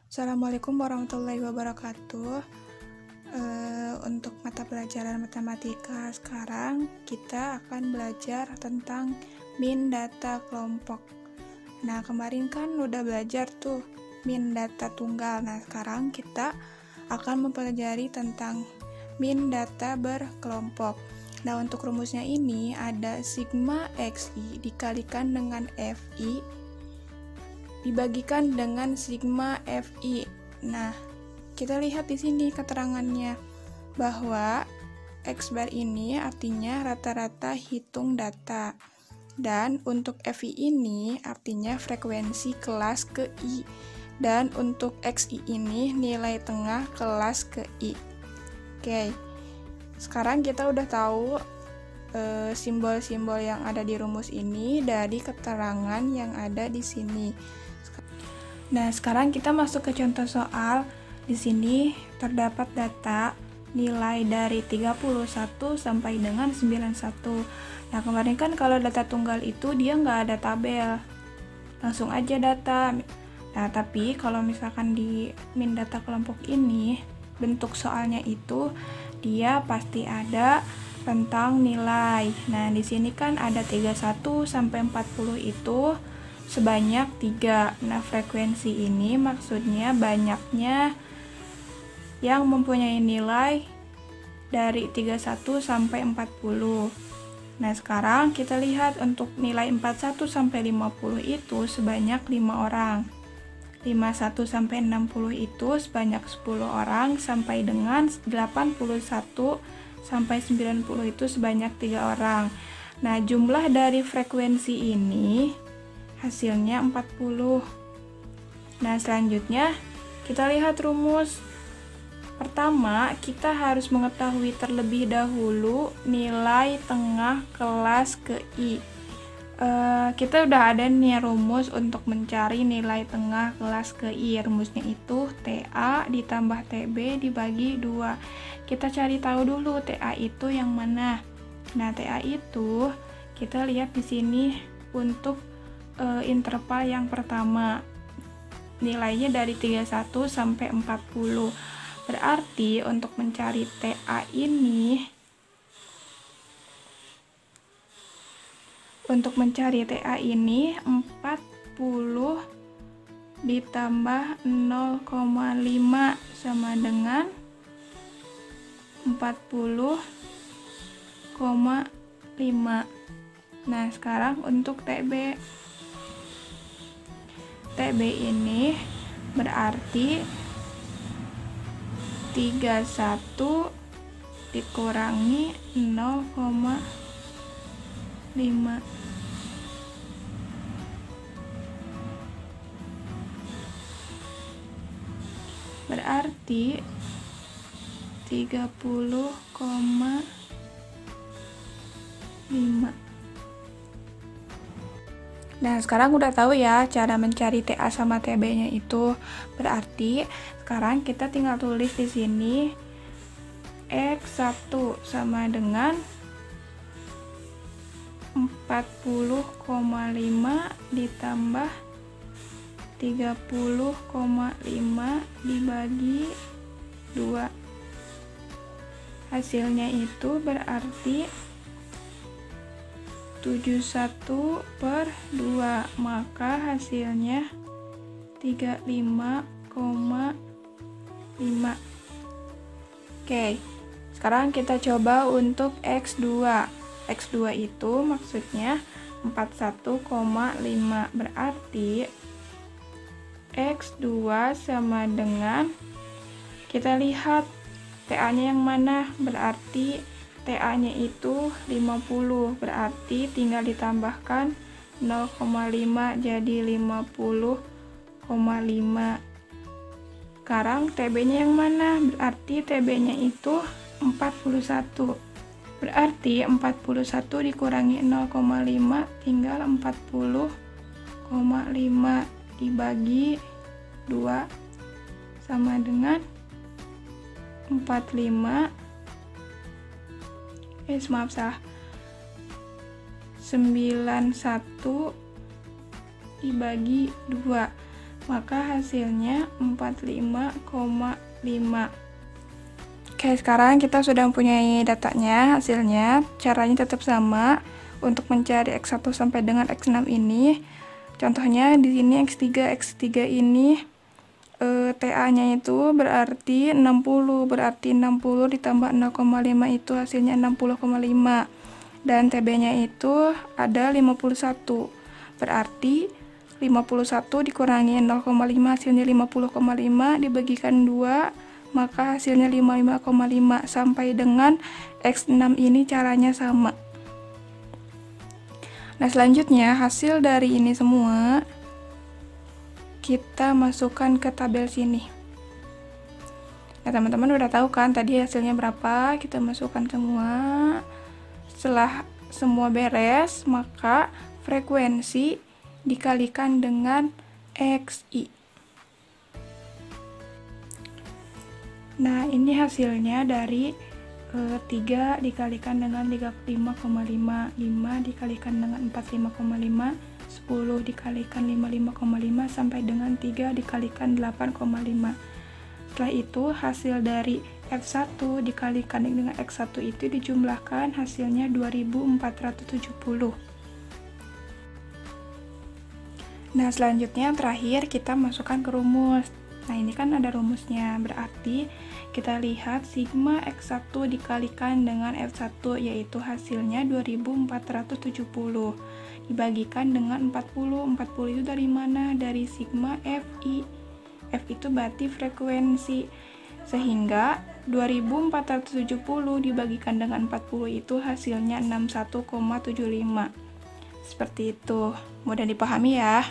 Assalamualaikum warahmatullahi wabarakatuh. Untuk mata pelajaran matematika sekarang kita akan belajar tentang min data kelompok. Nah, kemarin kan udah belajar tuh min data tunggal. Nah, sekarang kita akan mempelajari tentang min data berkelompok. Nah, untuk rumusnya ini ada sigma xi dikalikan dengan fi dibagikan dengan sigma fi. Nah, kita lihat di sini keterangannya bahwa X bar ini artinya rata-rata hitung data. Dan untuk fi ini artinya frekuensi kelas ke I. Dan untuk xi ini nilai tengah kelas ke I. Oke. Sekarang kita udah tahu simbol-simbol yang ada di rumus ini dari keterangan yang ada di sini. Nah, sekarang kita masuk ke contoh soal. Di sini terdapat data nilai dari 31 sampai dengan 91. Nah, kemarin kan kalau data tunggal itu dia nggak ada tabel. Langsung aja data. Nah, tapi kalau misalkan di min data kelompok ini, bentuk soalnya itu dia pasti ada tentang nilai. Nah, di sini kan ada 31 sampai 40 itu sebanyak 3. Nah, frekuensi ini maksudnya banyaknya yang mempunyai nilai dari 31 sampai 40. Nah, sekarang kita lihat untuk nilai 41 sampai 50 itu sebanyak 5 orang. 51 sampai 60 itu sebanyak 10 orang sampai dengan 81 sampai 90 itu sebanyak 3 orang. Nah, jumlah dari frekuensi ini hasilnya 40. Nah, selanjutnya kita lihat rumus. Pertama, kita harus mengetahui terlebih dahulu nilai tengah kelas ke I. Kita udah ada nih rumus untuk mencari nilai tengah kelas ke I. Rumusnya itu TA ditambah TB dibagi 2. Kita cari tahu dulu TA itu yang mana. Nah, TA itu kita lihat di sini untuk interval yang pertama. Nilainya dari 31 sampai 40. Berarti untuk mencari TA ini, untuk mencari TA ini 40 ditambah 0,5 sama dengan 40,5. Nah, sekarang untuk TB. TB ini berarti 31 dikurangi 0,5. Berarti 30,5. Nah, sekarang udah tahu ya cara mencari TA sama TB-nya itu. Berarti sekarang kita tinggal tulis di sini X1 sama dengan 40,5 ditambah 30,5 dibagi 2. Hasilnya itu berarti 71/2, maka hasilnya 35,5. Oke, sekarang kita coba untuk X2. X2 itu maksudnya 41,5. Berarti X2 sama dengan, kita lihat TA-nya yang mana. Berarti TA-nya itu 50, berarti tinggal ditambahkan 0,5 jadi 50,5. Sekarang TB-nya yang mana? Berarti TB-nya itu 41. Berarti 41 dikurangi 0,5 tinggal 40,5 dibagi 2 sama dengan 45. Maaf salah. 91 dibagi 2. maka hasilnya 45,5. Oke, sekarang kita sudah mempunyai datanya, hasilnya. Caranya tetap sama untuk mencari X1 sampai dengan X6 ini. Contohnya di sini X3 ini TA-nya itu berarti 60, berarti 60 ditambah 0,5 itu hasilnya 60,5. Dan TB-nya itu ada 51. Berarti 51 dikurangi 0,5 hasilnya 50,5 dibagikan 2, maka hasilnya 55,5. Sampai dengan X6 ini caranya sama. Nah, selanjutnya hasil dari ini semua kita masukkan ke tabel sini. Nah, teman-teman udah tahu kan tadi hasilnya berapa? Kita masukkan semua. Setelah semua beres, maka frekuensi dikalikan dengan XI. Nah, ini hasilnya dari 3 dikalikan dengan 35,5, 5 dikalikan dengan 45,5, 10 dikalikan 55,5, sampai dengan 3 dikalikan 8,5. Setelah itu hasil dari F1 dikalikan dengan X1 itu dijumlahkan, hasilnya 2470. Nah, selanjutnya terakhir kita masukkan ke rumus. Nah, ini kan ada rumusnya, berarti kita lihat sigma X1 dikalikan dengan F1, yaitu hasilnya 2470 dibagikan dengan 40. 40 itu dari mana? Dari sigma Fi. F itu berarti frekuensi, sehingga 2470 dibagikan dengan 40 itu hasilnya 61,75. Seperti itu, mudah dipahami ya.